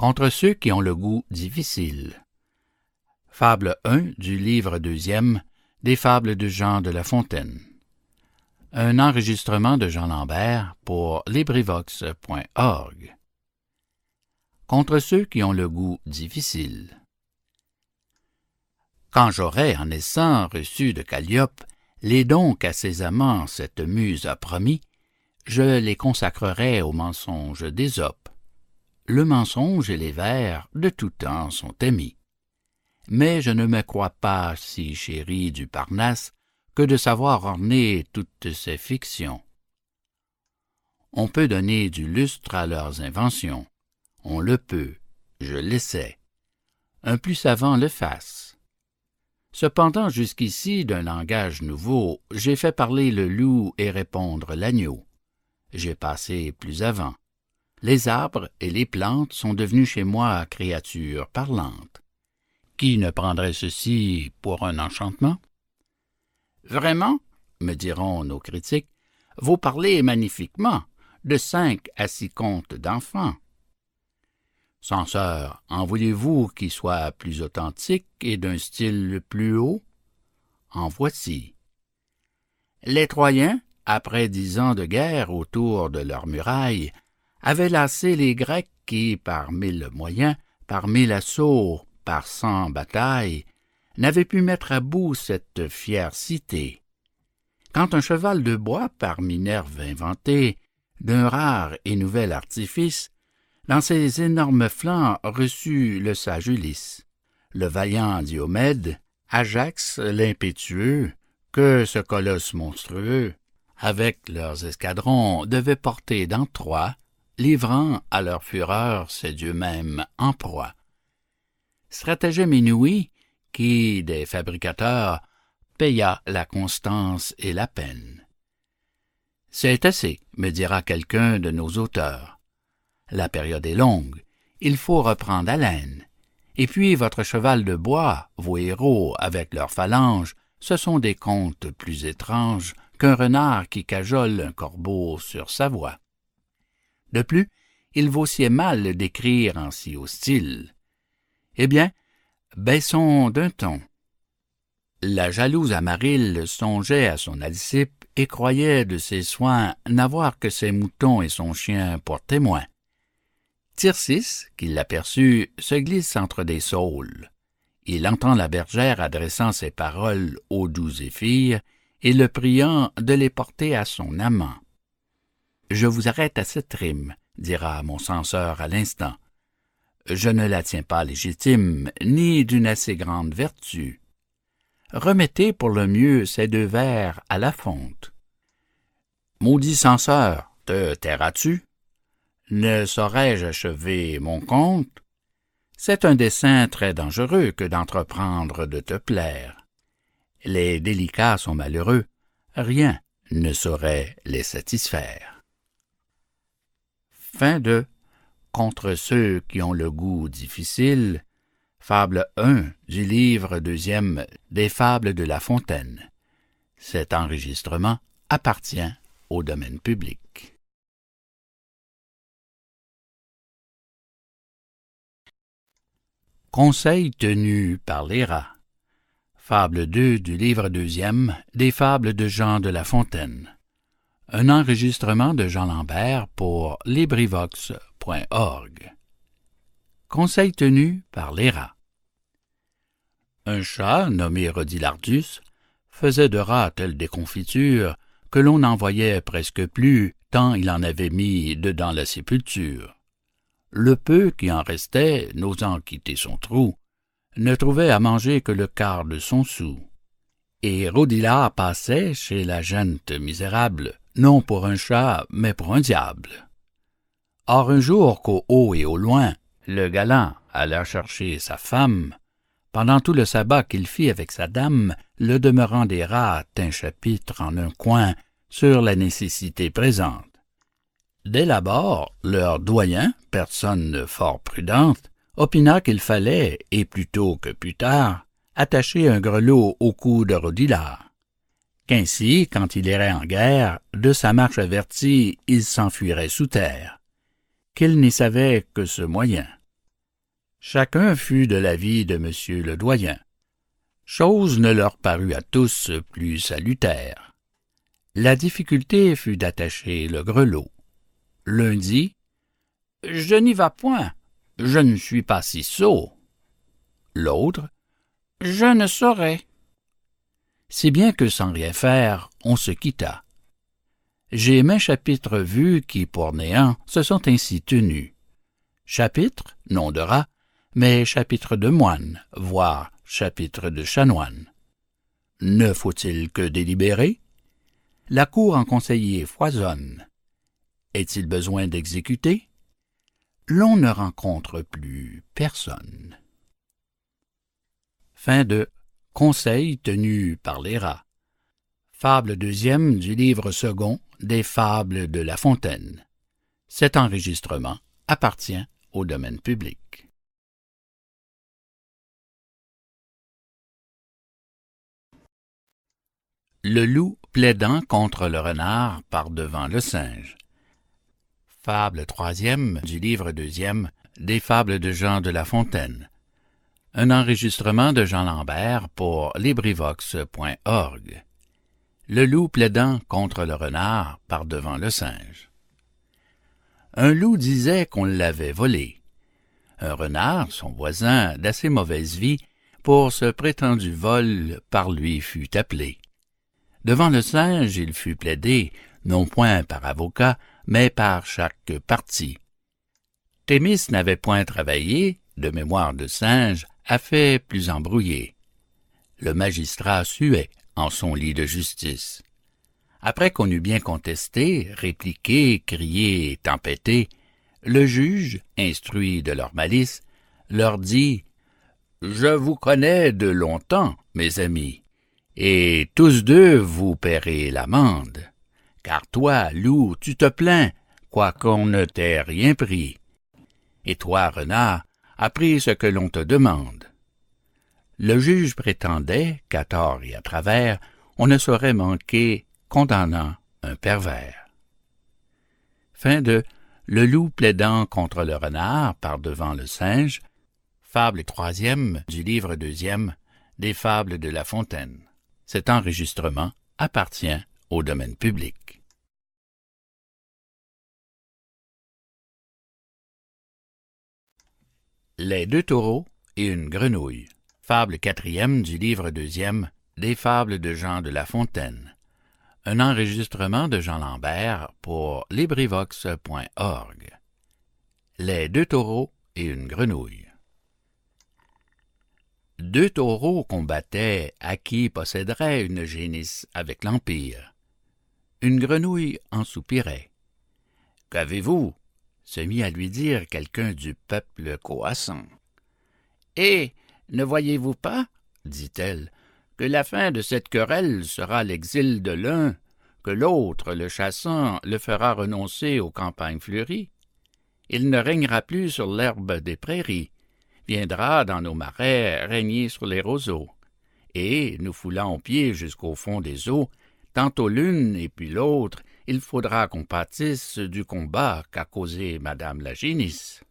Contre ceux qui ont le goût difficile. Fable 1 du livre 2e des Fables de Jean de La Fontaine. Un enregistrement de Jean Lambert pour LibriVox.org. Contre ceux qui ont le goût difficile. Quand j'aurai, en naissant, reçu de Calliope les dons qu'à ses amants cette muse a promis, je les consacrerai au mensonge d'Ésope. Le mensonge et les vers de tout temps sont amis. Mais je ne me crois pas si chéri du Parnasse que de savoir orner toutes ces fictions. On peut donner du lustre à leurs inventions. On le peut, je l'essaie. Un plus savant le fasse. Cependant, jusqu'ici, d'un langage nouveau, j'ai fait parler le loup et répondre l'agneau. J'ai passé plus avant. Les arbres et les plantes sont devenus chez moi créatures parlantes. Qui ne prendrait ceci pour un enchantement? Vraiment, me diront nos critiques, vous parlez magnifiquement, de 5 à 6 contes d'enfants. Censeur, en voulez-vous qui soit plus authentique et d'un style plus haut? En voici. Les Troyens, après 10 ans de guerre autour de leurs murailles, avaient lassé les Grecs qui, par 1000 moyens, par 1000 assauts, par 100 batailles, n'avaient pu mettre à bout cette fière cité. Quand un cheval de bois par Minerve inventé, d'un rare et nouvel artifice, dans ses énormes flancs reçut le sage Ulysse, le vaillant Diomède, Ajax l'impétueux, que ce colosse monstrueux, avec leurs escadrons, devait porter dans Troie, livrant à leur fureur ces dieux mêmes en proie. Stratagème inouï qui, des fabricateurs, paya la constance et la peine. C'est assez, me dira quelqu'un de nos auteurs. La période est longue, il faut reprendre haleine. Et puis votre cheval de bois, vos héros avec leurs phalanges, ce sont des contes plus étranges qu'un renard qui cajole un corbeau sur sa voie. De plus, il vaut si mal d'écrire en si haut style. Eh bien, baissons d'un ton. La jalouse Amarille songeait à son Alcippe et croyait de ses soins n'avoir que ses moutons et son chien pour témoins. Tircis, qui l'aperçut, se glisse entre des saules. Il entend la bergère adressant ses paroles au doux Zéphyr et le priant de les porter à son amant. Je vous arrête à cette rime, dira mon censeur à l'instant. Je ne la tiens pas légitime, ni d'une assez grande vertu. Remettez pour le mieux ces 2 vers à la fonte. Maudit censeur, te tairas-tu? Ne saurais-je achever mon conte? C'est un dessein très dangereux que d'entreprendre de te plaire. Les délicats sont malheureux, rien ne saurait les satisfaire. Fin de Contre ceux qui ont le goût difficile, Fable 1 du livre 2e des Fables de La Fontaine. Cet enregistrement appartient au domaine public. Conseil tenu par les rats. Fable 2 du livre 2e des Fables de Jean de La Fontaine. Un enregistrement de Jean Lambert pour LibriVox.org. Conseil tenu par les rats. Un chat, nommé Rodilardus, faisait de rats telle déconfiture que l'on n'en voyait presque plus, tant il en avait mis dedans la sépulture. Le peu qui en restait, n'osant quitter son trou, ne trouvait à manger que le quart de son sou. Et Rodilard passait chez la gente misérable, non pour un chat, mais pour un diable. Or un jour qu'au haut et au loin, le galant alla chercher sa femme, pendant tout le sabbat qu'il fit avec sa dame, le demeurant des rats tint chapitre en un coin sur la nécessité présente. Dès l'abord, leur doyen, personne fort prudente, opina qu'il fallait, et plus tôt que plus tard, attacher un grelot au cou de Rodilard. Qu'ainsi, quand il irait en guerre, de sa marche averti, il s'enfuirait sous terre. Qu'il n'y savait que ce moyen. Chacun fut de l'avis de monsieur le doyen. Chose ne leur parut à tous plus salutaire. La difficulté fut d'attacher le grelot. L'un dit « Je n'y vas point, je ne suis pas si sot. » L'autre « Je ne saurais. » Si bien que sans rien faire, on se quitta. J'ai maints chapitres vus qui, pour néant, se sont ainsi tenus. Chapitre, nom de rat, mais chapitre de moine, voire chapitre de chanoine. Ne faut-il que délibérer? La cour en conseillers foisonne. Est-il besoin d'exécuter? L'on ne rencontre plus personne. Fin de Conseil tenu par les rats. Fable deuxième du livre second des Fables de La Fontaine. Cet enregistrement appartient au domaine public. Le loup plaidant contre le renard par-devant le singe. Fable troisième du livre deuxième des Fables de Jean de La Fontaine. Un enregistrement de Jean Lambert pour LibriVox.org. Le loup plaidant contre le renard par-devant le singe. Un loup disait qu'on l'avait volé. Un renard, son voisin, d'assez mauvaise vie, pour ce prétendu vol, par lui fut appelé. Devant le singe, il fut plaidé, non point par avocat, mais par chaque partie. Thémis n'avait point travaillé, de mémoire de singe, a fait plus embrouillé. Le magistrat suait en son lit de justice. Après qu'on eut bien contesté, répliqué, crié et tempêté, le juge, instruit de leur malice, leur dit « Je vous connais de longtemps, mes amis, et tous deux vous paierez l'amende. Car toi, loup, tu te plains, quoiqu'on ne t'ait rien pris. Et toi, renard, as pris ce que l'on te demande. » Le juge prétendait qu'à tort et à travers, on ne saurait manquer condamnant un pervers. Fin de Le loup plaidant contre le renard par-devant le singe, fable troisième du livre deuxième des Fables de La Fontaine. Cet enregistrement appartient au domaine public. Les deux taureaux et une grenouille. Fable quatrième du livre deuxième des Fables de Jean de La Fontaine. Un enregistrement de Jean Lambert pour LibriVox.org. Les deux taureaux et une grenouille. Deux taureaux combattaient à qui posséderait une génisse avec l'Empire. Une grenouille en soupirait. « Qu'avez-vous » se mit à lui dire quelqu'un du peuple coassant. « Et ne voyez-vous pas, dit-elle, que la fin de cette querelle sera l'exil de l'un, que l'autre, le chassant, le fera renoncer aux campagnes fleuries? Il ne régnera plus sur l'herbe des prairies, viendra dans nos marais régner sur les roseaux, et, nous foulant aux pieds jusqu'au fond des eaux, tantôt l'une et puis l'autre, il faudra qu'on pâtisse du combat qu'a causé madame la génisse. »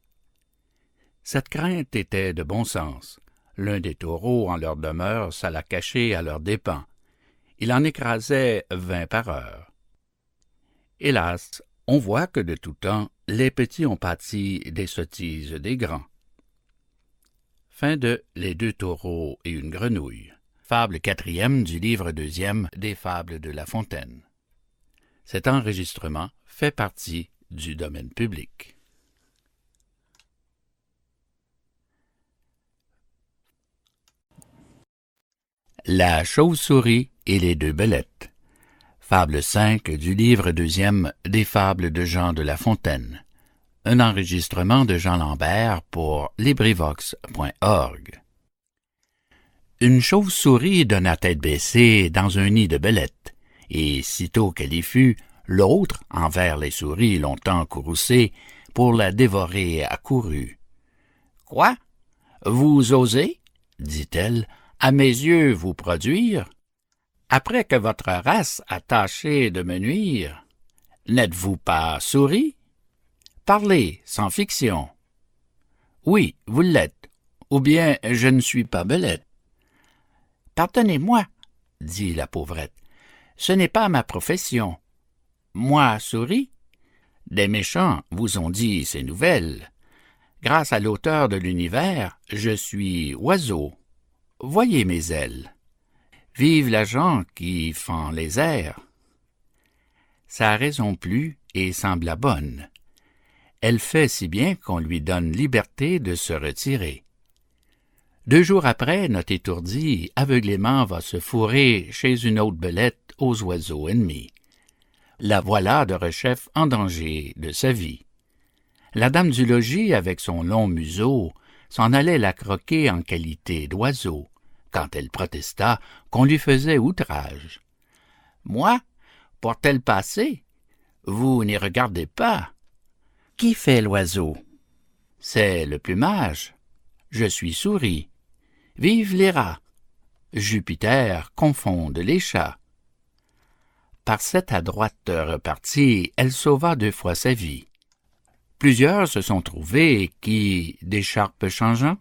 Cette crainte était de bon sens. L'un des taureaux en leur demeure s'alla cacher à leurs dépens. Il en écrasait 20 par heure. Hélas, on voit que de tout temps, les petits ont pâti des sottises des grands. Fin de Les deux taureaux et une grenouille. Fable quatrième du livre deuxième des Fables de La Fontaine. Cet enregistrement fait partie du domaine public. La chauve-souris et les deux belettes. Fable 5 du livre deuxième des Fables de Jean de La Fontaine. Un enregistrement de Jean Lambert pour LibriVox.org. Une chauve-souris donna tête baissée dans un nid de belettes, et sitôt qu'elle y fut, l'autre, envers les souris longtemps courroucées, pour la dévorer accourut. « Quoi? Vous osez, dit-elle, à mes yeux vous produire? Après que votre race a tâché de me nuire, n'êtes-vous pas souris? Parlez sans fiction. » Oui, vous l'êtes, ou bien je ne suis pas belette. Pardonnez-moi, dit la pauvrette, ce n'est pas ma profession. Moi, souris? Des méchants vous ont dit ces nouvelles. Grâce à l'auteur de l'univers, je suis oiseau. Voyez mes ailes. Vive la gent qui fend les airs. Sa raison plut et sembla bonne. Elle fait si bien qu'on lui donne liberté de se retirer. 2 jours après, notre étourdi aveuglément va se fourrer chez une autre belette aux oiseaux ennemis. La voilà de rechef en danger de sa vie. La dame du logis, avec son long museau, s'en allait la croquer en qualité d'oiseau, quand elle protesta qu'on lui faisait outrage. « Moi, pour tel passé, vous n'y regardez pas. Qui fait l'oiseau? C'est le plumage. Je suis souris. Vive les rats! Jupiter confonde les chats. » Par cette adroite repartie, elle sauva 2 fois sa vie. Plusieurs se sont trouvés qui, d'écharpe changeant,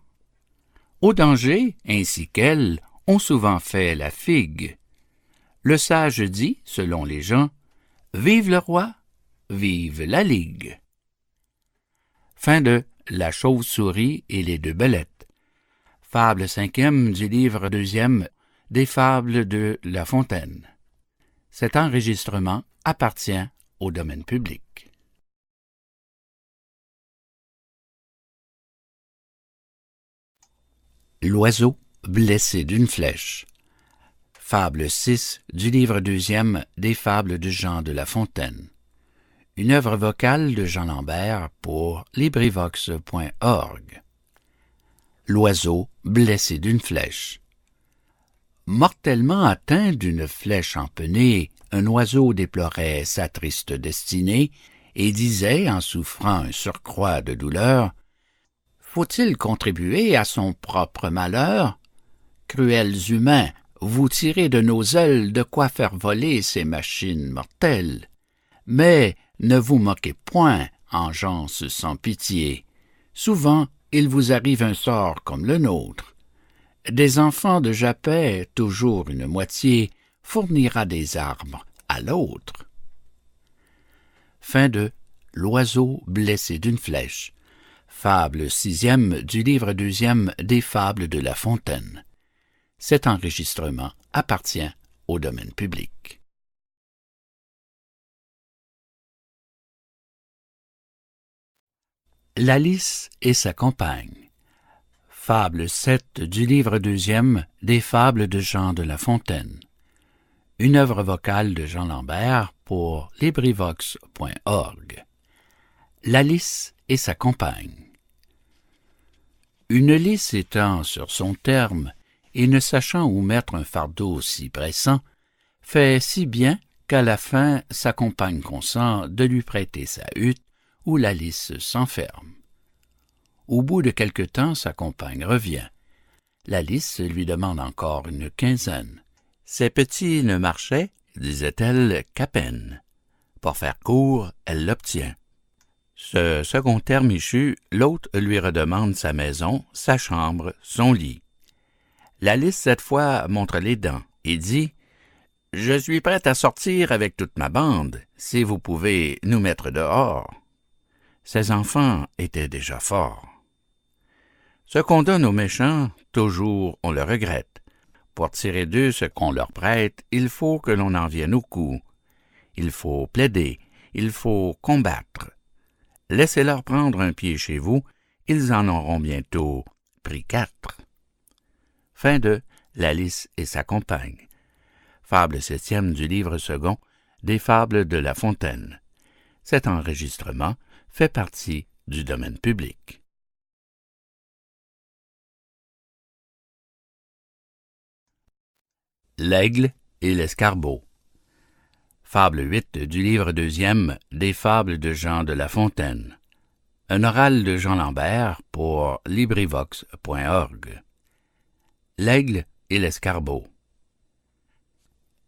au danger, ainsi qu'elle, ont souvent fait la figue. Le sage dit, selon les gens, « Vive le roi, vive la ligue !» Fin de La chauve-souris et les 2 belettes. Fable 5e du livre 2e des Fables de La Fontaine. Cet enregistrement appartient au domaine public. L'oiseau blessé d'une flèche. Fable 6 du livre 2e des Fables de Jean de La Fontaine. Une œuvre vocale de Jean Lambert pour LibriVox.org. L'oiseau blessé d'une flèche. Mortellement atteint d'une flèche empennée, un oiseau déplorait sa triste destinée et disait, en souffrant un surcroît de douleur, « Faut-il contribuer à son propre malheur? Cruels humains, vous tirez de nos ailes de quoi faire voler ces machines mortelles. Mais ne vous moquez point, engeance sans pitié. Souvent, il vous arrive un sort comme le nôtre. Des enfants de Japet, toujours une moitié, fournira des arbres à l'autre. » Fin de L'oiseau blessé d'une flèche. Fable 6e du livre 2e des Fables de La Fontaine. Cet enregistrement appartient au domaine public. La lys et sa compagne. Fable 7 du livre 2e des Fables de Jean de La Fontaine. Une œuvre vocale de Jean Lambert pour LibriVox.org. La lys et sa compagne. Une lys étant sur son terme et ne sachant où mettre un fardeau si pressant, fait si bien qu'à la fin sa compagne consent de lui prêter sa hutte où la lys s'enferme. Au bout de quelque temps, sa compagne revient. La lys lui demande encore une quinzaine. Ses petits ne marchaient, disait-elle, qu'à peine. Pour faire court, elle l'obtient. Ce second terme échu, l'autre lui redemande sa maison, sa chambre, son lit. La lys, cette fois, montre les dents et dit « Je suis prête à sortir avec toute ma bande, si vous pouvez nous mettre dehors. » Ses enfants étaient déjà forts. Ce qu'on donne aux méchants, toujours on le regrette. Pour tirer d'eux ce qu'on leur prête, il faut que l'on en vienne au coup. Il faut plaider, il faut combattre. Laissez-leur prendre un pied chez vous, ils en auront bientôt pris 4. Fin de La lys et sa compagne. Fable 7e du livre 2 des Fables de La Fontaine. Cet enregistrement fait partie du domaine public. L'aigle et l'escarbot. Fable 8 du livre 2e des Fables de Jean de La Fontaine. Un oral de Jean Lambert pour LibriVox.org. L'aigle et l'escarbot.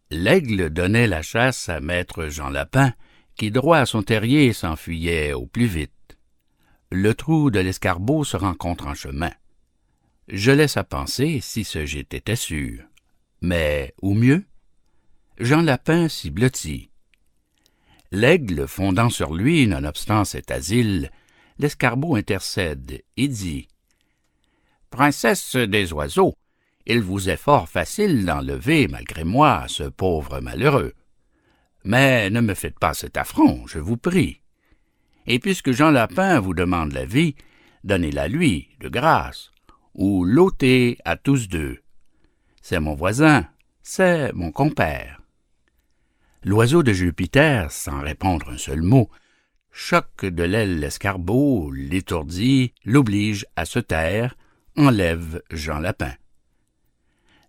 L'aigle donnait la chasse à maître Jean Lapin, qui droit à son terrier s'enfuyait au plus vite. le trou de l'escarbot se rencontre en chemin. Je laisse à penser si ce gîte était sûr. Mais, ou mieux, Jean Lapin s'y blottit. L'aigle fondant sur lui, nonobstant cet asile, l'escarbot intercède et dit « Princesse des oiseaux, il vous est fort facile d'enlever, malgré moi, ce pauvre malheureux. Mais ne me faites pas cet affront, je vous prie. Et puisque Jean Lapin vous demande la vie, donnez-la lui, de grâce, ou l'ôtez à tous deux. C'est mon voisin, c'est mon compère. » L'oiseau de Jupiter, sans répondre un seul mot, choque de l'aile l'escarbot, l'étourdit, l'oblige à se taire, enlève Jean Lapin.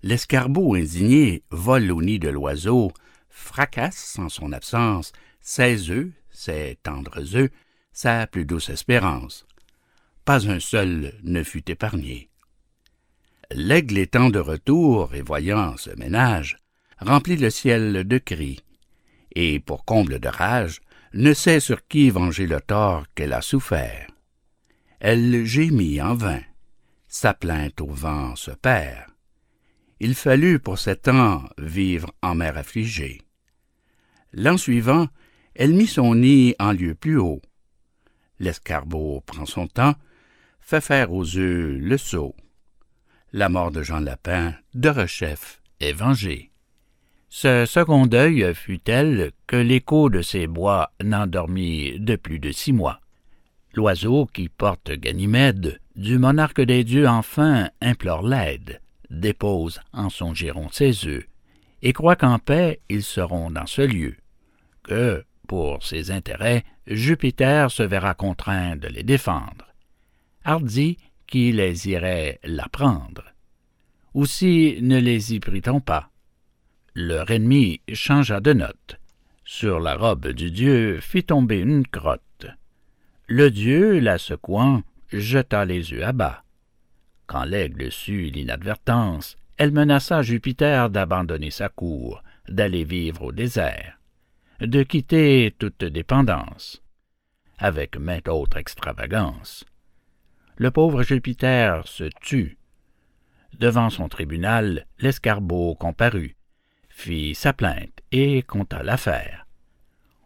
L'escarbot indigné vole au nid de l'oiseau, fracasse en son absence ses œufs, ses tendres œufs, sa plus douce espérance. Pas un seul ne fut épargné. L'aigle étant de retour et voyant ce ménage, remplit le ciel de cris, et pour comble de rage, ne sait sur qui venger le tort qu'elle a souffert. Elle gémit en vain, sa plainte au vent se perd. Il fallut pour 7 ans vivre en mer affligée. L'an suivant, elle mit son nid en lieu plus haut. L'escarbot prend son temps, fait faire aux œufs le sot. La mort de Jean Lapin, de rechef, est vengée. Ce second deuil fut tel que l'écho de ces bois n'endormit de plus de 6 mois. L'oiseau qui porte Ganymède, du monarque des dieux enfin implore l'aide, dépose en son giron ses œufs, et croit qu'en paix ils seront dans ce lieu, que, pour ses intérêts, Jupiter se verra contraint de les défendre. Hardi qui les irait l'apprendre. Aussi ne les y prit-on pas. Leur ennemi changea de note. Sur la robe du dieu fit tomber une crotte. Le dieu, la secouant, jeta les œufs à bas. Quand l'aigle sut l'inadvertance, elle menaça Jupiter d'abandonner sa cour, d'aller vivre au désert, de quitter toute dépendance, avec mainte autre extravagance. Le pauvre Jupiter se tut. Devant son tribunal, l'escarbot comparut, fit sa plainte et conta l'affaire.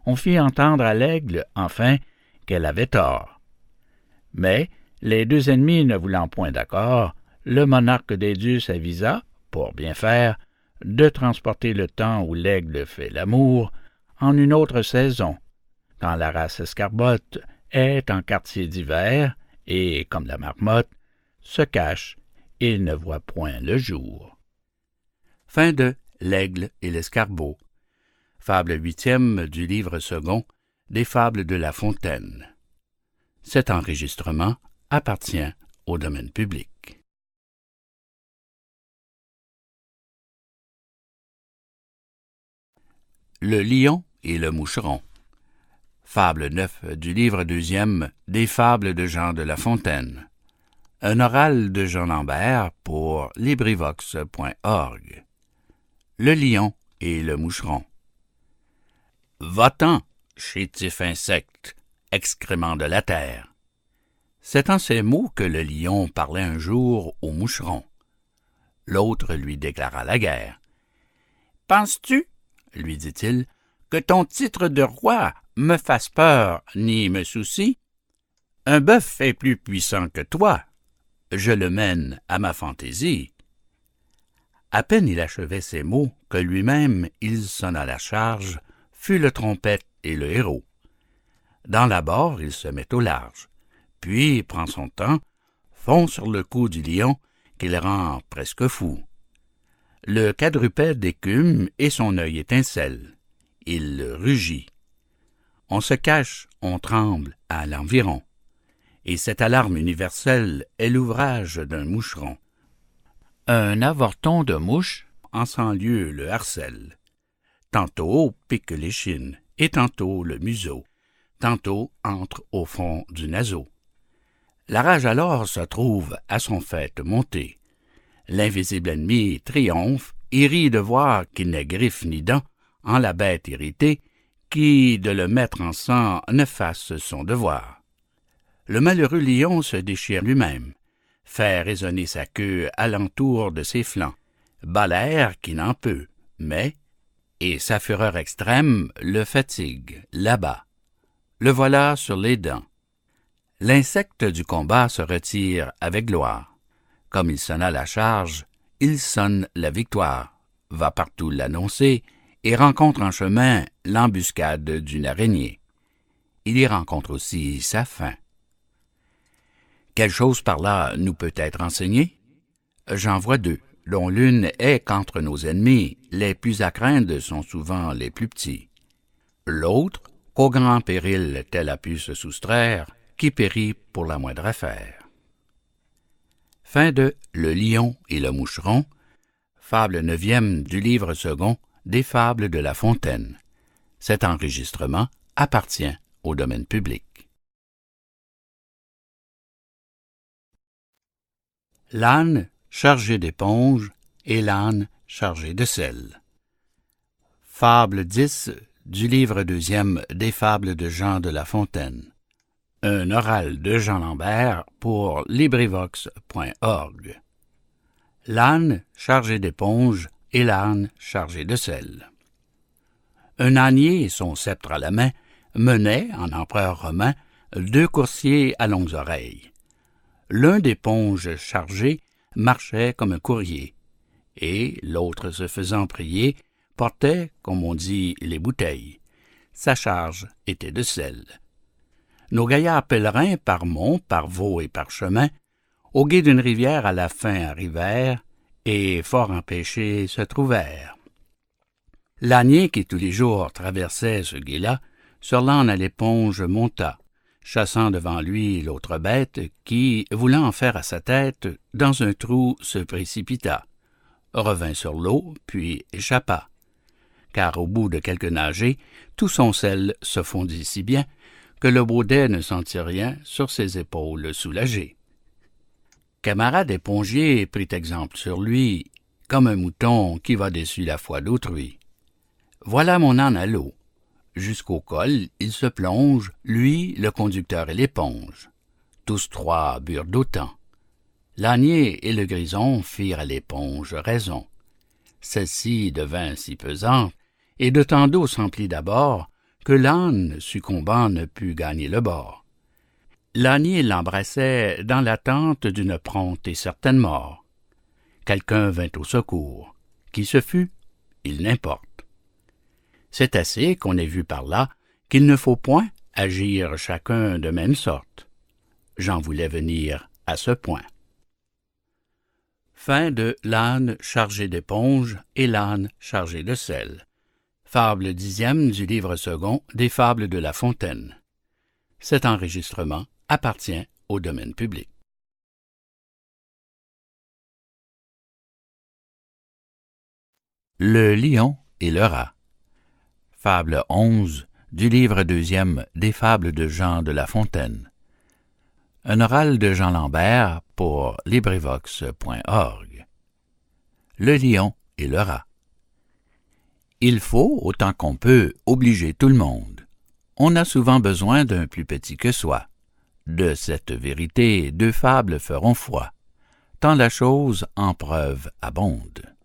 On fit entendre à l'aigle, enfin, qu'elle avait tort. Mais, les deux ennemis ne voulant point d'accord, le monarque des dieux s'avisa, pour bien faire, de transporter le temps où l'aigle fait l'amour en une autre saison, quand la race escarbotte est en quartier d'hiver et, comme la marmotte, se cache et ne voit point le jour. Fin de L'aigle et l'escarbot. Fable 8e du livre second des Fables de La Fontaine. Cet enregistrement appartient au domaine public. Le lion et le moucheron. Fable 9 du livre 2e des Fables de Jean de La Fontaine. Un oral de Jean Lambert pour LibriVox.org. Le lion et le moucheron. Va-t'en, chétif insecte, excrément de la terre. C'est en ces mots que le lion parlait un jour au moucheron. L'autre lui déclara la guerre. « Penses-tu, lui dit-il, que ton titre de roi me fasse peur ni me soucie? Un bœuf est plus puissant que toi. Je le mène à ma fantaisie. » À peine il achevait ces mots que lui-même il sonna la charge, fut le trompette et le héros. Dans l'abord il se met au large, puis prend son temps, fond sur le cou du lion qu'il rend presque fou. Le quadrupède écume et son œil étincelle. Il rugit. On se cache, on tremble à l'environ. Et cette alarme universelle est l'ouvrage d'un moucheron. Un avorton de mouche, en 100 lieues le harcèle. Tantôt pique l'échine, et tantôt le museau, tantôt entre au fond du naseau. La rage alors se trouve à son faîte montée. L'invisible ennemi triomphe et rit de voir qu'il n'est griffe ni dent en la bête irritée qui, de le mettre en sang, ne fasse son devoir. le malheureux lion se déchire lui-même, fait résonner sa queue alentour de ses flancs, bat l'air qui n'en peut, mais, et sa fureur extrême le fatigue, l'abat. Le voilà sur les dents. L'insecte du combat se retire avec gloire. Comme il sonna la charge, il sonne la victoire, va partout l'annoncer et rencontre en chemin l'embuscade d'une araignée. Il y rencontre aussi sa fin. Quelle chose par là nous peut être enseignée? J'en vois deux, dont l'une est qu'entre nos ennemis, les plus à craindre sont souvent les plus petits. L'autre, qu'au grand péril tel a pu se soustraire, qui périt pour la moindre affaire. Fin de Le lion et le moucheron, fable 9e du livre second des fables de La Fontaine. Cet enregistrement appartient au domaine public. L'âne chargé d'éponge et l'âne chargé de sel. Fable 10 du livre 2e des fables de Jean de La Fontaine. Un oral de Jean Lambert pour LibriVox.org. L'âne chargé d'éponge et l'âne chargé de sel. Un ânier et son sceptre à la main menait, en empereur romain, 2 coursiers à longues oreilles. L'un d'éponge chargé marchait comme un courrier, et l'autre se faisant prier, portait, comme on dit, les bouteilles. Sa charge était de sel. Nos gaillards pèlerins, par monts, par vaux et par chemins, au gué d'une rivière à la fin arrivèrent, et fort empêchés se trouvèrent. L'ânier qui tous les jours traversait ce gué-là, sur l'âne à l'éponge monta, chassant devant lui l'autre bête qui, voulant en faire à sa tête, dans un trou se précipita, revint sur l'eau, puis échappa. Car au bout de quelques nagées, tout son sel se fondit si bien que le baudet ne sentit rien sur ses épaules soulagées. Camarade épongier prit exemple sur lui, comme un mouton qui va dessus la foi d'autrui. Voilà mon âne à l'eau. Jusqu'au col, il se plonge, lui, le conducteur et l'éponge. Tous trois burent d'autant. L'ânier et le grison firent à l'éponge raison. Celle-ci devint si pesante, et de tant d'eau s'emplit d'abord, que l'âne, succombant, ne put gagner le bord. L'ânier l'embrassait dans l'attente d'une prompte et certaine mort. Quelqu'un vint au secours. Qui ce fut? Il n'importe. C'est assez qu'on ait vu par là qu'il ne faut point agir chacun de même sorte. J'en voulais venir à ce point. Fin de L'âne chargé d'éponge et l'âne chargé de sel. Fable 10e du livre second des fables de La Fontaine. Cet enregistrement appartient au domaine public. Le lion et le rat. Fable 11 du livre 2e des fables de Jean de La Fontaine. Un oral de Jean Lambert pour LibriVox.org. Le lion et le rat. Il faut, autant qu'on peut, obliger tout le monde. On a souvent besoin d'un plus petit que soi. De cette vérité, 2 fables feront foi, tant la chose en preuve abonde.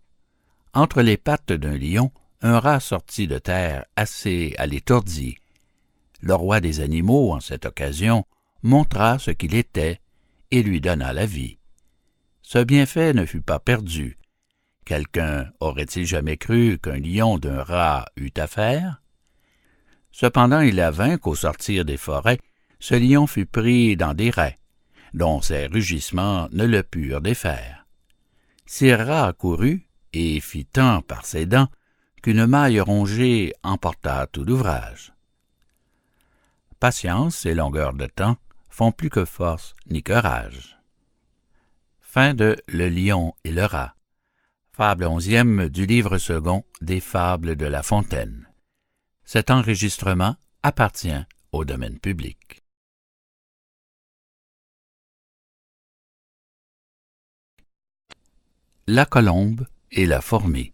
Entre les pattes d'un lion, un rat sortit de terre assez à l'étourdi. Le roi des animaux, en cette occasion, montra ce qu'il était et lui donna la vie. Ce bienfait ne fut pas perdu. Quelqu'un aurait-il jamais cru qu'un lion d'un rat eût affaire? Cependant il avint qu'au sortir des forêts, ce lion fut pris dans des rets, dont ses rugissements ne le purent défaire. Sire Rat accourut et fit tant par ses dents qu'une maille rongée emporta tout l'ouvrage. Patience et longueur de temps font plus que force ni que rage. Fin de Le lion et le rat. Fable 11e du livre second des fables de La Fontaine. Cet enregistrement appartient au domaine public. La colombe et la fourmi.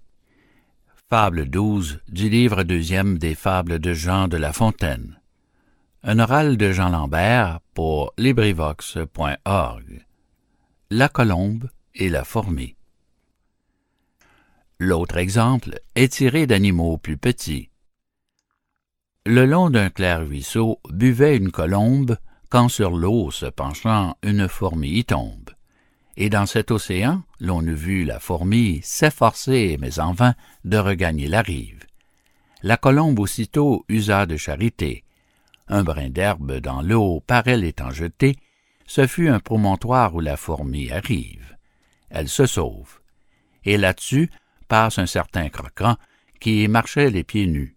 Fable 12 du livre 2e des fables de Jean de La Fontaine. Un oral de Jean Lambert pour LibriVox.org. La colombe et la fourmi. L'autre exemple est tiré d'animaux plus petits. Le long d'un clair ruisseau buvait une colombe, quand sur l'eau se penchant une fourmi y tombe. Et dans cet océan, l'on eût vu la fourmi s'efforcer, mais en vain, de regagner la rive. La colombe aussitôt usa de charité. Un brin d'herbe dans l'eau par elle étant jeté, ce fut un promontoire où la fourmi arrive. Elle se sauve. Et là-dessus passe un certain croquant qui marchait les pieds nus.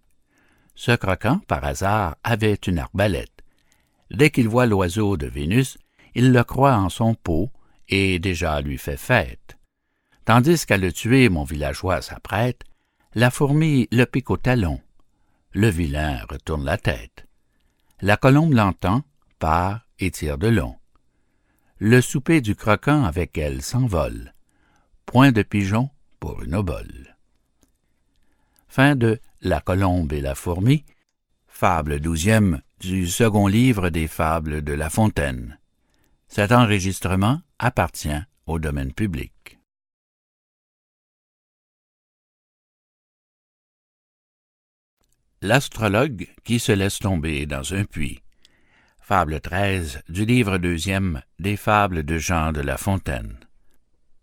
Ce croquant, par hasard, avait une arbalète. Dès qu'il voit l'oiseau de Vénus, il le croit en son pot et déjà lui fait fête. Tandis qu'à le tuer mon villageois s'apprête, la fourmi le pique au talon. Le vilain retourne la tête. La colombe l'entend, part et tire de long. Le souper du croquant avec elle s'envole. Point de pigeon pour une obole. Fin de La colombe et la fourmi, fable 12e du second livre des fables de La Fontaine. Cet enregistrement appartient au domaine public. L'astrologue qui se laisse tomber dans un puits. Fable 13 du livre 2e des fables de Jean de La Fontaine.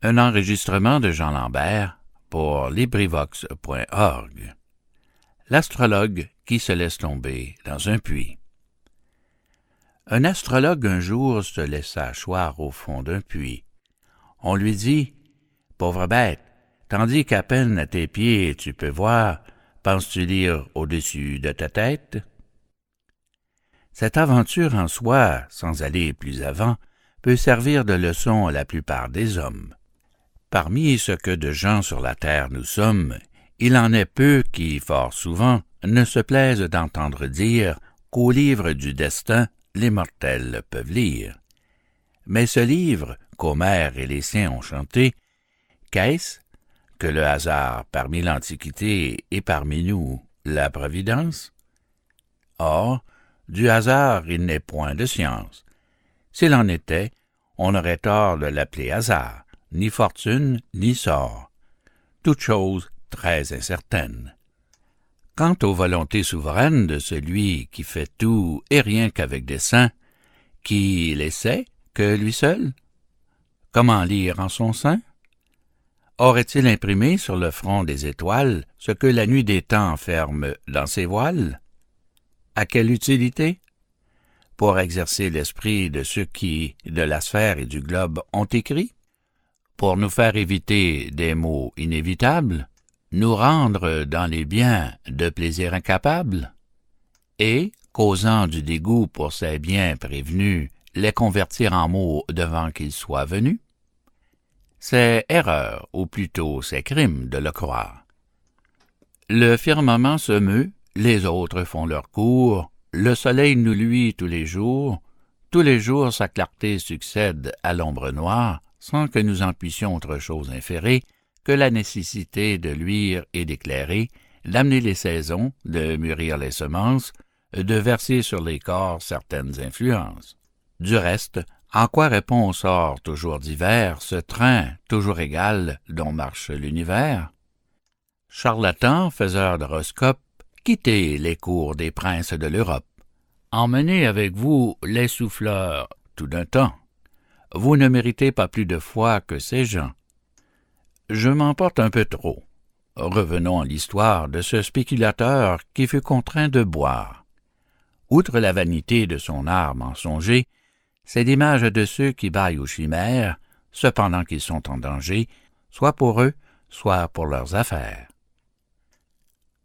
Un enregistrement de Jean Lambert pour LibriVox.org. L'astrologue qui se laisse tomber dans un puits. Un astrologue un jour se laissa choir au fond d'un puits. On lui dit « Pauvre bête, tandis qu'à peine à tes pieds tu peux voir, penses-tu lire au-dessus de ta tête? » Cette aventure en soi, sans aller plus avant, peut servir de leçon à la plupart des hommes. Parmi ce que de gens sur la terre nous sommes, il en est peu qui, fort souvent, ne se plaisent d'entendre dire qu'au livre du destin, les mortels peuvent lire. Mais ce livre qu'Homère et les siens ont chanté, qu'est-ce que le hasard parmi l'Antiquité et parmi nous la Providence? Or, du hasard il n'est point de science. S'il en était, on aurait tort de l'appeler hasard, ni fortune, ni sort. Toute chose très incertaine. Quant aux volontés souveraines de celui qui fait tout et rien qu'avec dessein, qui les sait que lui seul? Comment lire en son sein? Aurait-il imprimé sur le front des étoiles ce que la nuit des temps enferme dans ses voiles? À quelle utilité? Pour exercer l'esprit de ceux qui, de la sphère et du globe, ont écrit? Pour nous faire éviter des maux inévitables? Nous rendre dans les biens de plaisirs incapables? Et, causant du dégoût pour ces biens prévenus, les convertir en maux devant qu'ils soient venus? C'est erreur, ou plutôt c'est crime de le croire. Le firmament se meut, les autres font leur cours, le soleil nous luit tous les jours sa clarté succède à l'ombre noire, sans que nous en puissions autre chose inférer que la nécessité de luire et d'éclairer, d'amener les saisons, de mûrir les semences, de verser sur les corps certaines influences. Du reste, en quoi répond au sort toujours divers ce train toujours égal dont marche l'univers? Charlatans, faiseurs d'horoscopes, quittez les cours des princes de l'Europe. Emmenez avec vous les souffleurs tout d'un temps. Vous ne méritez pas plus de foi que ces gens. Je m'emporte un peu trop. Revenons à l'histoire de ce spéculateur qui fut contraint de boire. Outre la vanité de son art mensonger, c'est l'image de ceux qui baillent aux chimères, cependant qu'ils sont en danger, soit pour eux, soit pour leurs affaires.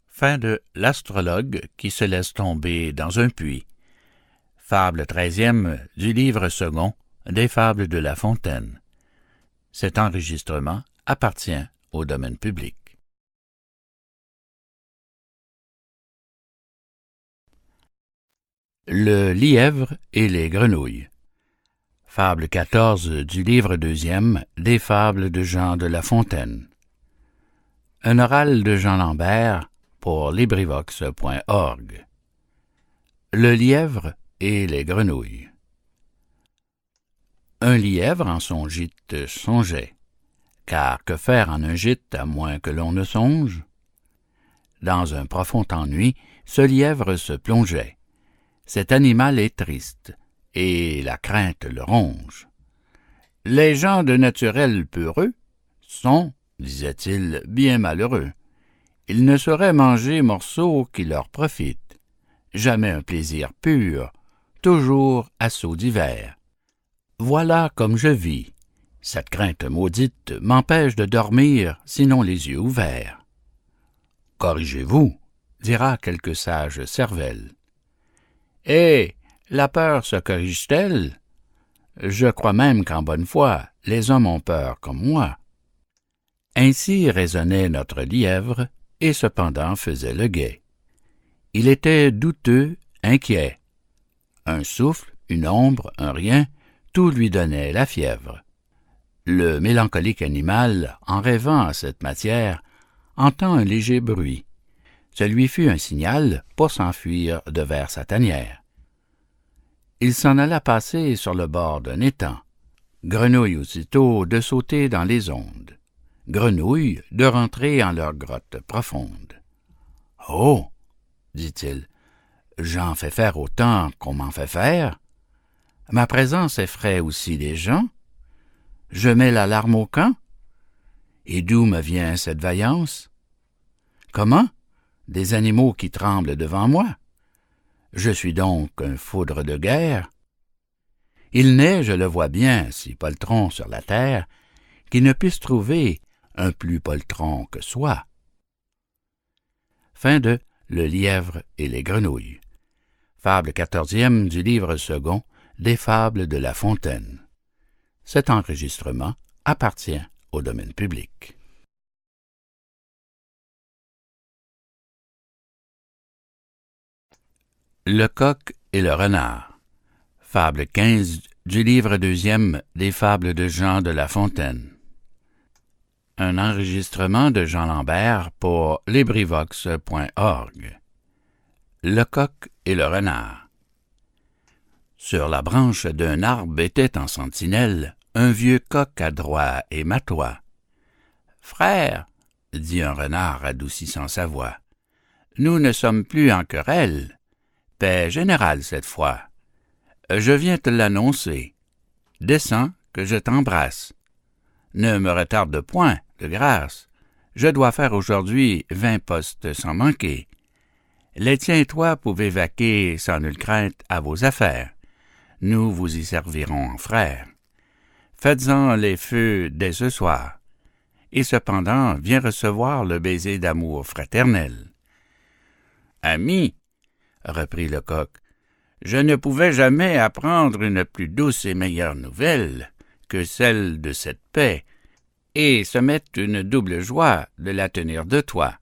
Fin de L'astrologue qui se laisse tomber dans un puits. Fable 13e du livre second des fables de La Fontaine. Cet enregistrement appartient au domaine public. Le lièvre et les grenouilles. Fable 14 du livre 2e des fables de Jean de La Fontaine. Un oral de Jean Lambert pour LibriVox.org. Le lièvre et les grenouilles. Un lièvre en son gîte songeait, car que faire en un gîte à moins que l'on ne songe? Dans un profond ennui, ce lièvre se plongeait. Cet animal est triste, et la crainte le ronge. Les gens de naturel peureux sont, disait-il, bien malheureux. Ils ne sauraient manger morceaux qui leur profitent. Jamais un plaisir pur, toujours assauts divers. Voilà comme je vis. Cette crainte maudite m'empêche de dormir, sinon les yeux ouverts. Corrigez-vous, dira quelque sage cervelle. Eh, la peur se corrige-t-elle? Je crois même qu'en bonne foi, les hommes ont peur comme moi. Ainsi raisonnait notre lièvre, et cependant faisait le guet. Il était douteux, inquiet. Un souffle, une ombre, un rien, tout lui donnait la fièvre. Le mélancolique animal, en rêvant à cette matière, entend un léger bruit. Ce lui fut un signal pour s'enfuir de vers sa tanière. Il s'en alla passer sur le bord d'un étang. Grenouilles aussitôt de sauter dans les ondes. Grenouilles de rentrer en leur grotte profonde. « Oh! » dit-il, « j'en fais faire autant qu'on m'en fait faire. Ma présence effraie aussi les gens. Je mets l'alarme au camp. Et d'où me vient cette vaillance? Comment? Des animaux qui tremblent devant moi? Je suis donc un foudre de guerre. Il n'est, je le vois bien, si poltron sur la terre, qui ne puisse trouver un plus poltron que soi. » Fin de Le lièvre et les grenouilles. Fable 14e du livre second des Fables de La Fontaine. Cet enregistrement appartient au domaine public. Le coq et le renard. Fable 15 du livre deuxième des Fables de Jean de La Fontaine. Un enregistrement de Jean Lambert pour LibriVox.org. Le coq et le renard. Sur la branche d'un arbre était en sentinelle un vieux coq adroit et matois. « Frère, dit un renard adoucissant sa voix, nous ne sommes plus en querelle. Paix générale cette fois. Je viens te l'annoncer. Descends, que je t'embrasse. Ne me retarde point, de grâce. Je dois faire aujourd'hui 20 postes sans manquer. Les tiens et toi pouvez vaquer sans nulle crainte à vos affaires. Nous vous y servirons en frères. Faites-en les feux dès ce soir. Et cependant, viens recevoir le baiser d'amour fraternel. Ami, reprit le coq, je ne pouvais jamais apprendre une plus douce et meilleure nouvelle que celle de cette paix, et se mettre une double joie de la tenir de toi.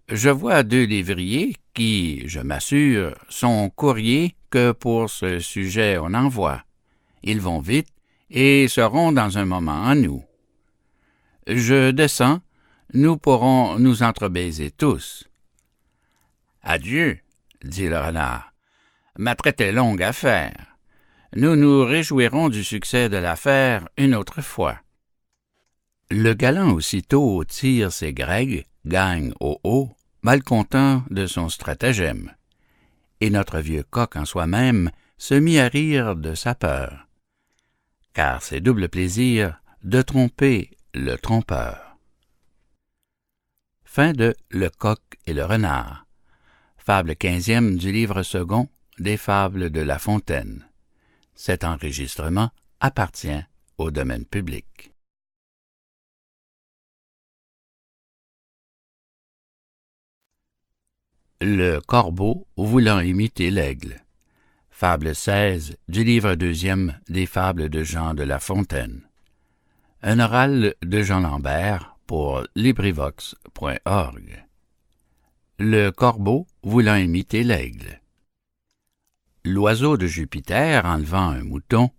Je vois 2 lévriers qui, je m'assure, sont courriers que pour ce sujet on envoie. Ils vont vite et seront dans un moment à nous. Je descends, nous pourrons nous entrebaiser tous. Adieu, dit le renard. Ma traite est longue à faire. Nous nous réjouirons du succès de l'affaire une autre fois. Le galant aussitôt tire ses grègues, gagne au haut, malcontent de son stratagème. Et notre vieux coq en soi-même se mit à rire de sa peur. Car c'est double plaisir de tromper le trompeur. Fin de Le coq et le renard. Fable 15e du livre second des Fables de La Fontaine. Cet enregistrement appartient au domaine public. Le corbeau voulant imiter l'aigle. Fable 16 du livre deuxième des Fables de Jean de La Fontaine. Un oral de Jean Lambert pour LibriVox.org. Le corbeau voulant imiter l'aigle. L'oiseau de Jupiter enlevant un mouton,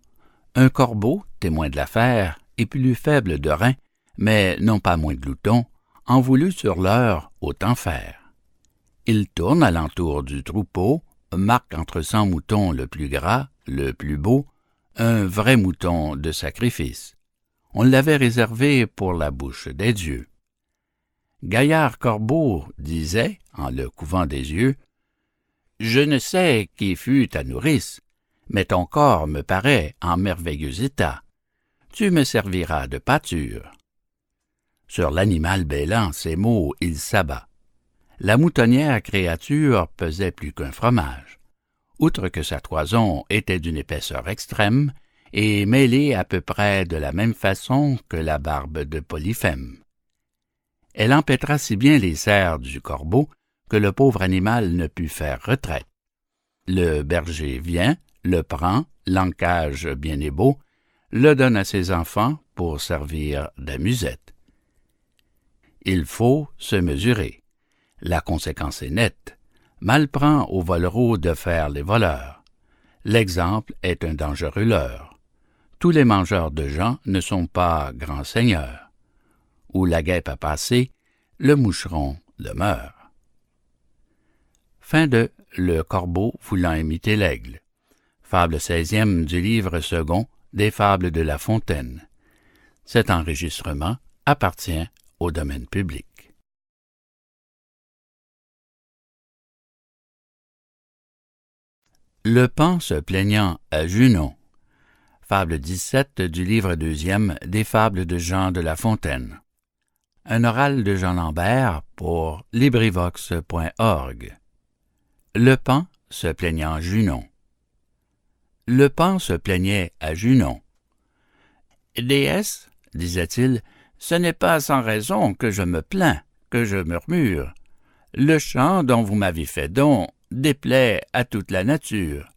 un corbeau, témoin de l'affaire, et plus faible de rein, mais non pas moins glouton, en voulut sur l'heure autant faire. Il tourne alentour du troupeau, marque entre 100 moutons le plus gras, le plus beau, un vrai mouton de sacrifice. On l'avait réservé pour la bouche des dieux. Gaillard Corbeau disait, en le couvant des yeux, « Je ne sais qui fut ta nourrice, mais ton corps me paraît en merveilleux état. Tu me serviras de pâture. » Sur l'animal bêlant ces mots, il s'abat. La moutonnière créature pesait plus qu'un fromage. Outre que sa toison était d'une épaisseur extrême et mêlée à peu près de la même façon que la barbe de Polyphème. Elle empêtra si bien les serres du corbeau que le pauvre animal ne put faire retraite. Le berger vient, le prend, l'encage bien et beau, le donne à ses enfants pour servir d'amusette. Il faut se mesurer. La conséquence est nette. Mal prend aux volereaux de faire les voleurs. L'exemple est un dangereux leurre. Tous les mangeurs de gens ne sont pas grands seigneurs. Où la guêpe a passé, le moucheron demeure. Fin de Le corbeau voulant imiter l'aigle. Fable 16e du livre second des Fables de La Fontaine. Cet enregistrement appartient au domaine public. Le paon se plaignant à Junon. Fable 17 du livre 2e des Fables de Jean de La Fontaine. Un oral de Jean Lambert pour LibriVox.org. Le paon se plaignant à Junon. Le paon se plaignait à Junon. « Déesse, disait-il, ce n'est pas sans raison que je me plains, que je murmure. Le chant dont vous m'avez fait don déplaît à toute la nature.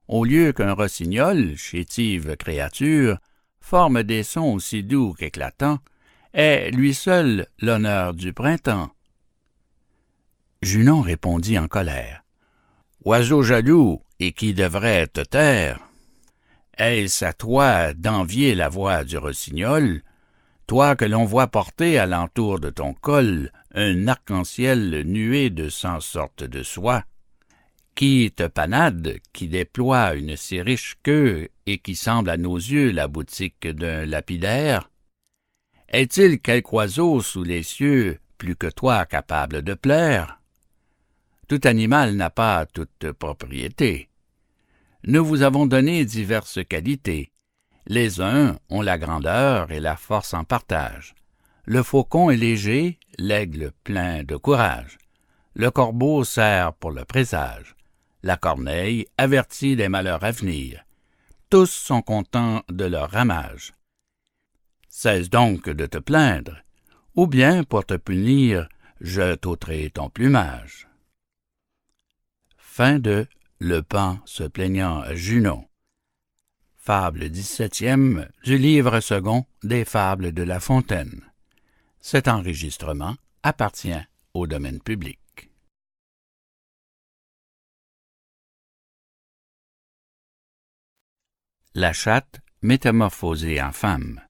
Au lieu qu'un rossignol, chétive créature, forme des sons aussi doux qu'éclatants, est lui seul l'honneur du printemps. » Junon répondit en colère. « Oiseau jaloux, et qui devrait te taire, est-ce à toi d'envier la voix du rossignol, toi que l'on voit porter à l'entour de ton col un arc-en-ciel nué de 100 sortes de soies, qui te panade, qui déploie une si riche queue et qui semble à nos yeux la boutique d'un lapidaire? Est-il quelque oiseau sous les cieux plus que toi capable de plaire? Tout animal n'a pas toute propriété. Nous vous avons donné diverses qualités. Les uns ont la grandeur et la force en partage. Le faucon est léger, l'aigle plein de courage. Le corbeau sert pour le présage. La corneille avertit des malheurs à venir. Tous sont contents de leur ramage. Cesse donc de te plaindre, ou bien pour te punir, je t'ôterai ton plumage. Fin de Le paon se plaignant à Junon. Fable 17e du livre second des Fables de La Fontaine. Cet enregistrement appartient au domaine public. La chatte métamorphosée en femme.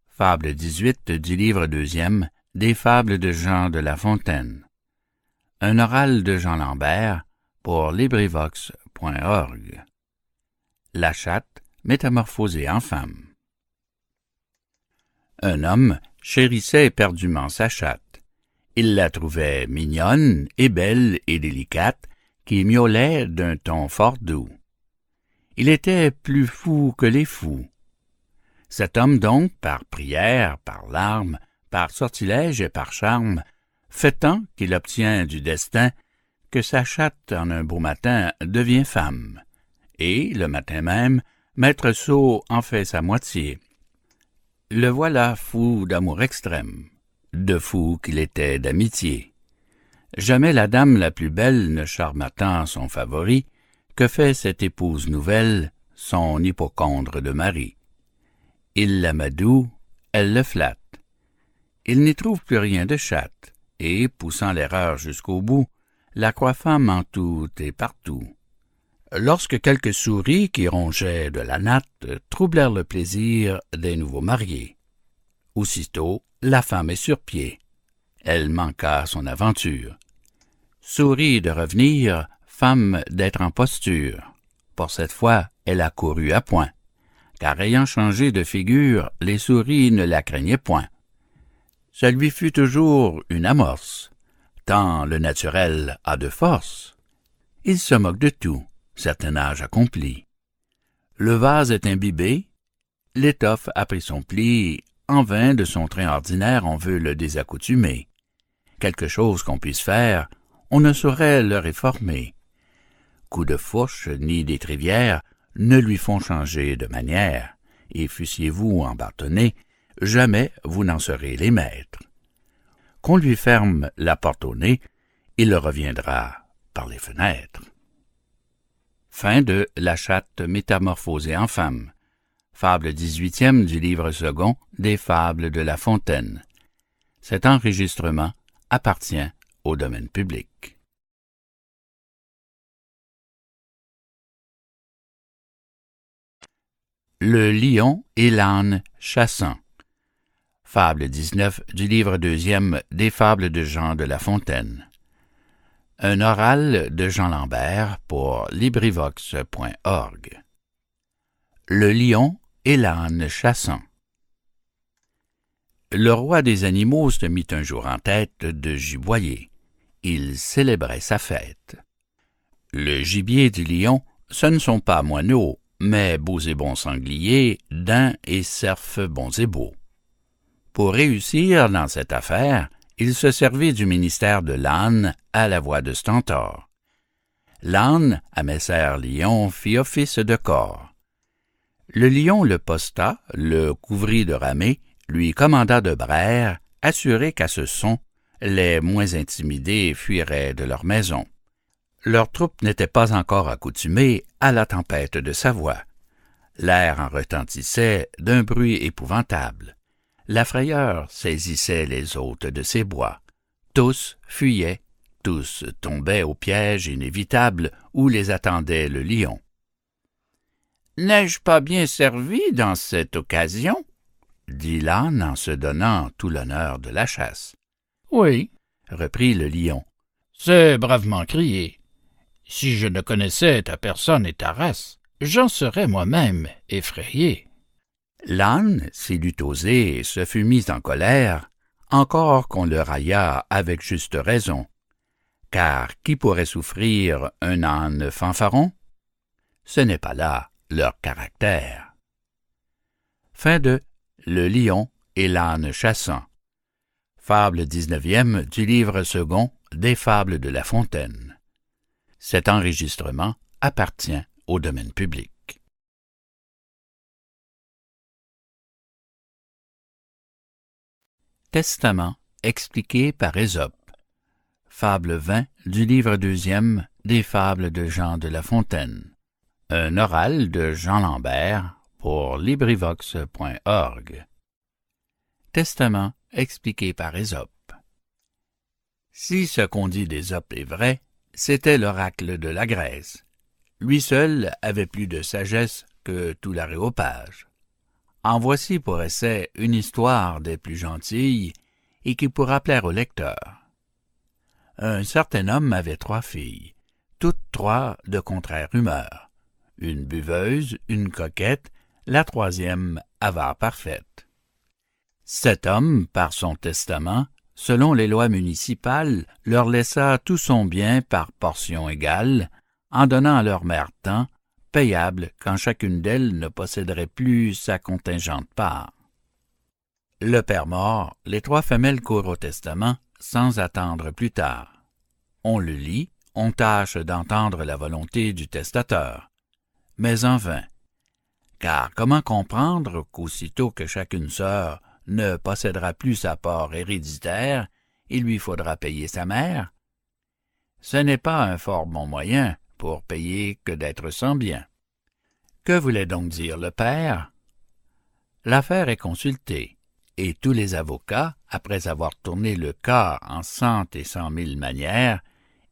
Fable 18 du livre 2e des Fables de Jean de La Fontaine. Un oral de Jean Lambert pour LibriVox.org. La chatte métamorphosée en femme. Un homme chérissait éperdument sa chatte. Il la trouvait mignonne et belle et délicate, qui miaulait d'un ton fort doux. Il était plus fou que les fous. Cet homme donc, par prière, par larmes, par sortilège et par charme, fait tant qu'il obtient du destin que sa chatte en un beau matin devient femme, et, le matin même, Maître Sot en fait sa moitié. Le voilà fou d'amour extrême, de fou qu'il était d'amitié. Jamais la dame la plus belle ne charma tant son favori que fait cette épouse nouvelle, son hypocondre de mari. Il l'amadoue, elle le flatte. Il n'y trouve plus rien de chatte, et, poussant l'erreur jusqu'au bout, la croit femme en tout et partout. Lorsque quelques souris qui rongeaient de la natte troublèrent le plaisir des nouveaux mariés. Aussitôt, la femme est sur pied. Elle manqua son aventure. Souris de revenir, femme d'être en posture. Pour cette fois, elle accourut à point, car ayant changé de figure, les souris ne la craignaient point. Ça lui fut toujours une amorce, tant le naturel a de force. Il se moque de tout, certain âge accompli. Le vase est imbibé, l'étoffe a pris son pli, en vain de son train ordinaire on veut le désaccoutumer. Quelque chose qu'on puisse faire, on ne saurait le réformer. Coups de fourche ni d'étrivière ne lui font changer de manière, et fussiez-vous embâtonné, jamais vous n'en serez les maîtres. Qu'on lui ferme la porte au nez, il reviendra par les fenêtres. Fin de La chatte métamorphosée en femme. Fable 18e du livre second des Fables de La Fontaine. Cet enregistrement appartient au domaine public. Le lion et l'âne chassant. Fable 19 du livre deuxième des Fables de Jean de La Fontaine. Un oral de Jean Lambert pour LibriVox.org. Le lion et l'âne chassant. Le roi des animaux se mit un jour en tête de giboyer. Il célébrait sa fête. Le gibier du lion, ce ne sont pas moineaux, mais beaux et bons sangliers, daims et cerfs bons et beaux. Pour réussir dans cette affaire, il se servit du ministère de l'âne à la voix de Stentor. L'âne, à messer lion, fit office de cor. Le lion le posta, le couvrit de ramée, lui commanda de braire, assuré qu'à ce son, les moins intimidés fuiraient de leur maison. Leur troupe n'était pas encore accoutumée à la tempête de sa voix. L'air en retentissait d'un bruit épouvantable. La frayeur saisissait les hôtes de ces bois. Tous fuyaient, tous tombaient au piège inévitable où les attendait le lion. « N'ai-je pas bien servi dans cette occasion? » dit l'âne en se donnant tout l'honneur de la chasse. « Oui, » reprit le lion, « c'est bravement crié. Si je ne connaissais ta personne et ta race, j'en serais moi-même effrayé. » L'âne, s'il eût osé, se fut mis en colère, encore qu'on le raillât avec juste raison. Car qui pourrait souffrir un âne fanfaron? Ce n'est pas là leur caractère. Fin de Le lion et l'âne chassant. Fable 19e du livre second des Fables de La Fontaine. Cet enregistrement appartient au domaine public. Testament expliqué par Ésope. Fable 20 du livre deuxième des Fables de Jean de La Fontaine. Un oral de Jean Lambert pour LibriVox.org. Testament expliqué par Ésope. Si ce qu'on dit d'Ésope est vrai, c'était l'oracle de la Grèce. Lui seul avait plus de sagesse que tout l'aréopage. En voici pour essai une histoire des plus gentilles et qui pourra plaire au lecteur. Un certain homme avait 3 filles, toutes 3 de contraire humeur. Une buveuse, une coquette, la 3e avare parfaite. Cet homme, par son testament, selon les lois municipales, leur laissa tout son bien par portions égales, en donnant à leur mère tant, payable quand chacune d'elles ne posséderait plus sa contingente part. Le père mort, les 3 femelles courent au testament sans attendre plus tard. On le lit, on tâche d'entendre la volonté du testateur. Mais en vain, car comment comprendre qu'aussitôt que chacune sœur ne possédera plus sa part héréditaire, il lui faudra payer sa mère? Ce n'est pas un fort bon moyen pour payer que d'être sans bien. Que voulait donc dire le père? L'affaire est consultée, et tous les avocats, après avoir tourné le cas en 100 et 100 000 manières,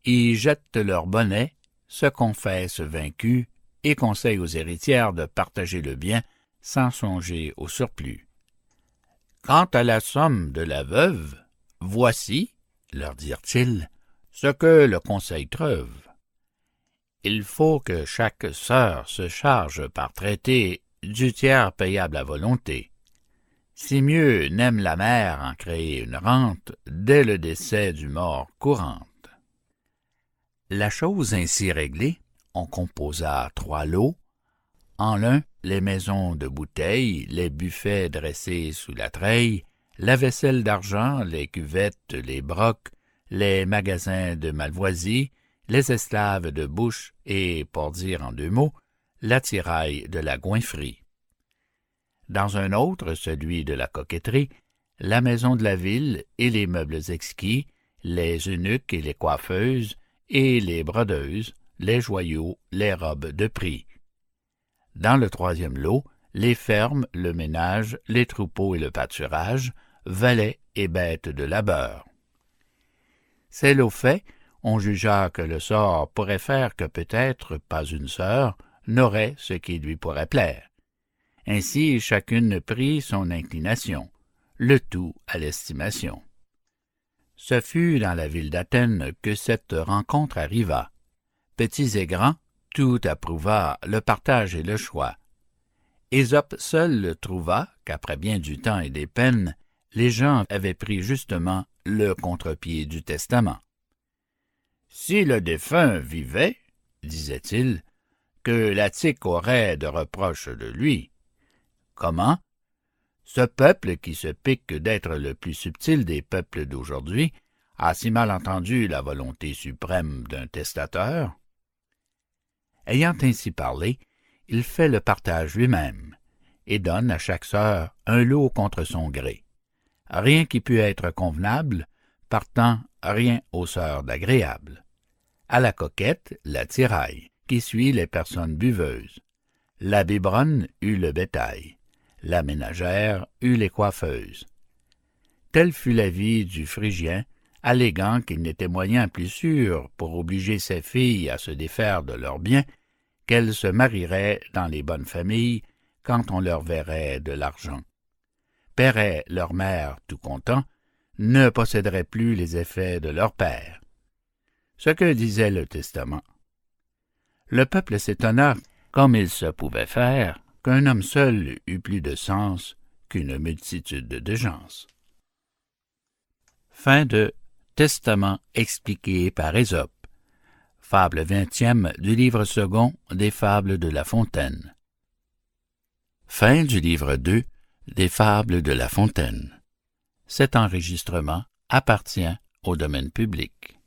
y jettent leur bonnet, se confessent vaincus et conseillent aux héritières de partager le bien sans songer au surplus. Quant à la somme de la veuve, voici, leur dirent-ils, ce que le conseil treuve. il faut que chaque sœur se charge par traité du tiers payable à volonté. Si mieux n'aime la mère en créer une rente dès le décès du mort courante. La chose ainsi réglée, on composa 3 lots. En l'un, les maisons de bouteilles, les buffets dressés sous la treille, la vaisselle d'argent, les cuvettes, les brocs, les magasins de malvoisie, les esclaves de bouche et, pour dire en 2 mots, l'attirail de la goinfrerie. Dans un autre, celui de la coquetterie, la maison de la ville et les meubles exquis, les eunuques et les coiffeuses, et les brodeuses, les joyaux, les robes de prix. Dans le 3e lot, les fermes, le ménage, les troupeaux et le pâturage, valets et bêtes de labeur. Ces lots faits, on jugea que le sort pourrait faire que peut-être pas une sœur n'aurait ce qui lui pourrait plaire. Ainsi chacune prit son inclination, le tout à l'estimation. Ce fut dans la ville d'Athènes que cette rencontre arriva. Petits et grands, tout approuva le partage et le choix. Ésope seul trouva qu'après bien du temps et des peines, les gens avaient pris justement le contre-pied du testament. « Si le défunt vivait, disait-il, que l'Attique aurait de reproches de lui. Comment? Ce peuple qui se pique d'être le plus subtil des peuples d'aujourd'hui a si mal entendu la volonté suprême d'un testateur. » Ayant ainsi parlé, il fait le partage lui-même et donne à chaque sœur un lot contre son gré. Rien qui pût être convenable, partant rien aux sœurs d'agréable. À la coquette, l'attirail, qui suit les personnes buveuses. La biberonne eut le bétail. La ménagère eut les coiffeuses. Telle fut l'avis du Phrygien, alléguant qu'il n'était moyen plus sûr pour obliger ses filles à se défaire de leurs biens qu'elles se marieraient dans les bonnes familles quand on leur verrait de l'argent, paieraient leur mère tout content, ne posséderaient plus les effets de leur père. Ce que disait le testament. Le peuple s'étonna, comme il se pouvait faire, qu'un homme seul eût plus de sens qu'une multitude de gens. Fin de Testament expliqué par Ésope. Fable 20e du livre second des Fables de La Fontaine. Fin du livre 2 des Fables de La Fontaine. Cet enregistrement appartient au domaine public.